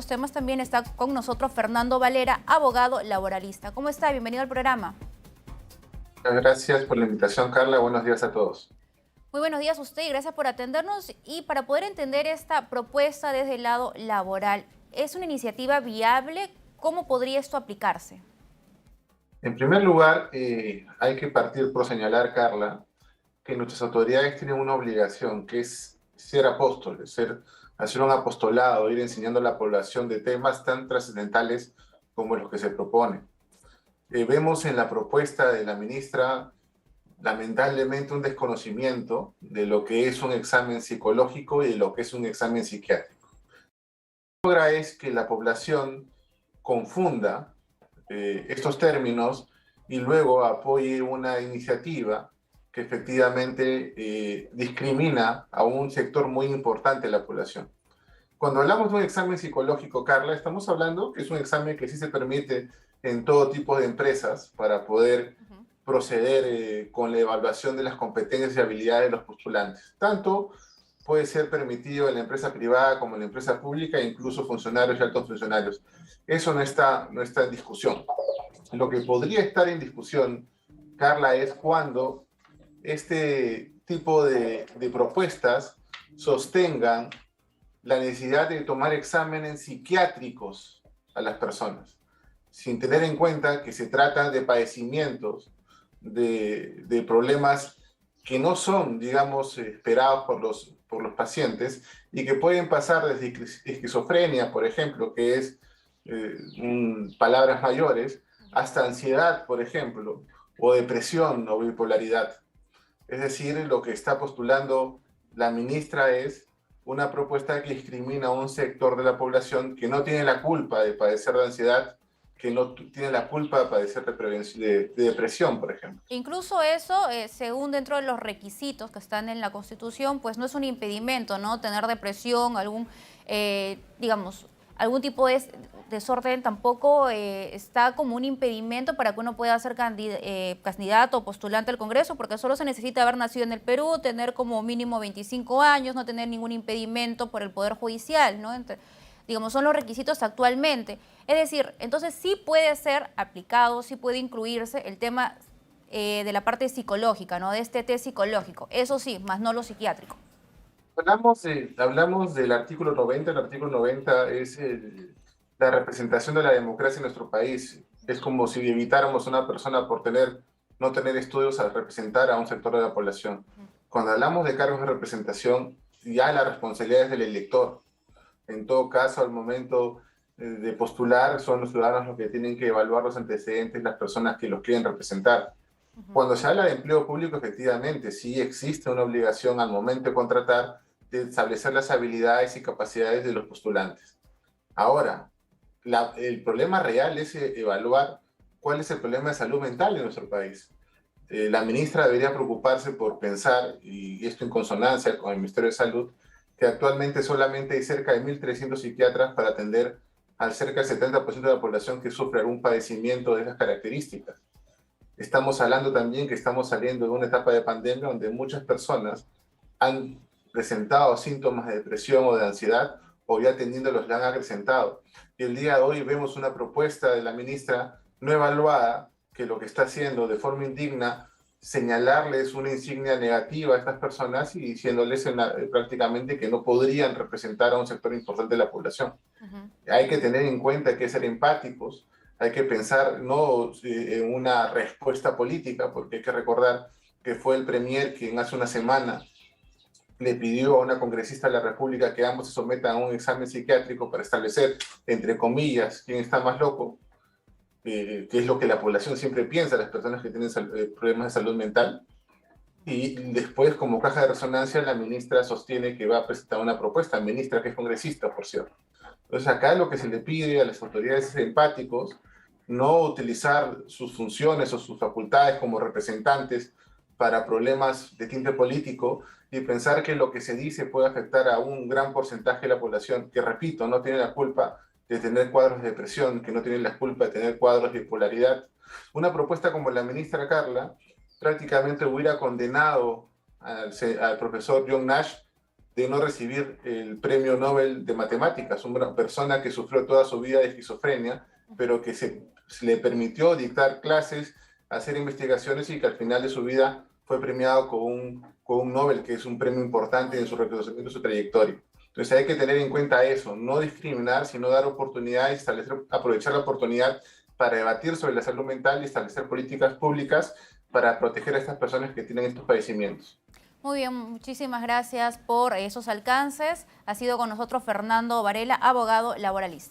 otros temas también está con nosotros Fernando Valera, abogado laboralista. ¿Cómo está? Bienvenido al programa. Muchas gracias por la invitación, Carla. Buenos días a todos. Muy buenos días a usted y gracias por atendernos. Y para poder entender esta propuesta desde el lado laboral, ¿es una iniciativa viable? ¿Cómo podría esto aplicarse? En primer lugar, hay que partir por señalar, Carla, que nuestras autoridades tienen una obligación, que es ser apóstoles, hacer un apostolado, ir enseñando a la población de temas tan trascendentales como los que se proponen. Vemos en la propuesta de la ministra, lamentablemente, un desconocimiento de lo que es un examen psicológico y de lo que es un examen psiquiátrico. Lo que logra es que la población confunda estos términos y luego apoye una iniciativa que efectivamente discrimina a un sector muy importante de la población. Cuando hablamos de un examen psicológico, Carla, estamos hablando que es un examen que sí se permite en todo tipo de empresas para poder proceder con la evaluación de las competencias y habilidades de los postulantes. Tanto puede ser permitido en la empresa privada como en la empresa pública, e incluso funcionarios y altos funcionarios. Eso no está en discusión. Lo que podría estar en discusión, Carla, es cuando este tipo de propuestas sostengan la necesidad de tomar exámenes psiquiátricos a las personas, sin tener en cuenta que se trata de padecimientos, de problemas que no son, digamos, esperados por los pacientes y que pueden pasar desde esquizofrenia, por ejemplo, que es palabras mayores, hasta ansiedad, por ejemplo, o depresión o bipolaridad. Es decir, lo que está postulando la ministra es una propuesta que discrimina a un sector de la población que no tiene la culpa de padecer de ansiedad, que no tiene la culpa de padecer de depresión, por ejemplo. Incluso eso, según dentro de los requisitos que están en la Constitución, pues no es un impedimento, ¿no? Tener depresión, digamos, algún tipo de desorden tampoco está como un impedimento para que uno pueda ser candidato o postulante al Congreso, porque solo se necesita haber nacido en el Perú, tener como mínimo 25 años, no tener ningún impedimento por el Poder Judicial, ¿no? Digamos, son los requisitos actualmente. Es decir, entonces sí puede ser aplicado, sí puede incluirse el tema de la parte psicológica, ¿no? De este test psicológico. Eso sí, más no lo psiquiátrico. Hablamos del artículo 90. El artículo 90 es la representación de la democracia en nuestro país. Es como si evitáramos a una persona por no tener estudios a representar a un sector de la población. Cuando hablamos de cargos de representación, ya la responsabilidad es del elector. En todo caso, al momento de postular, son los ciudadanos los que tienen que evaluar los antecedentes, las personas que los quieren representar. Cuando se habla de empleo público, efectivamente, sí existe una obligación al momento de contratar de establecer las habilidades y capacidades de los postulantes. Ahora, el problema real es evaluar cuál es el problema de salud mental en nuestro país. La ministra debería preocuparse por pensar, y esto en consonancia con el Ministerio de Salud, que actualmente solamente hay cerca de 1.300 psiquiatras para atender al cerca del 70% de la población que sufre algún padecimiento de esas características. Estamos hablando también que estamos saliendo de una etapa de pandemia donde muchas personas han presentado síntomas de depresión o de ansiedad o ya teniéndolos la han acrecentado. Y el día de hoy vemos una propuesta de la ministra no evaluada que lo que está haciendo de forma indigna señalarles una insignia negativa a estas personas y diciéndoles prácticamente que no podrían representar a un sector importante de la población. Hay que tener en cuenta que ser empáticos, hay que pensar no en una respuesta política, porque hay que recordar que fue el premier quien hace una semana le pidió a una congresista de la República que ambos se sometan a un examen psiquiátrico para establecer, entre comillas, quién está más loco, que es lo que la población siempre piensa, las personas que tienen problemas de salud mental. Y después, como caja de resonancia, la ministra sostiene que va a presentar una propuesta, ministra que es congresista, por cierto. Entonces acá lo que se le pide a las autoridades empáticos, no utilizar sus funciones o sus facultades como representantes para problemas de tinte político y pensar que lo que se dice puede afectar a un gran porcentaje de la población, que repito, no tiene la culpa de tener cuadros de depresión, que no tiene la culpa de tener cuadros de bipolaridad. Una propuesta como la ministra Carla prácticamente hubiera condenado al profesor John Nash de no recibir el premio Nobel de Matemáticas, una persona que sufrió toda su vida de esquizofrenia, pero que se le permitió dictar clases, hacer investigaciones y que al final de su vida fue premiado con un Nobel, que es un premio importante en su reconocimiento de su trayectoria. Entonces hay que tener en cuenta eso, no discriminar, sino dar oportunidades, aprovechar la oportunidad para debatir sobre la salud mental y establecer políticas públicas para proteger a estas personas que tienen estos padecimientos. Muy bien, muchísimas gracias por esos alcances. Ha sido con nosotros Fernando Varela, abogado laboralista.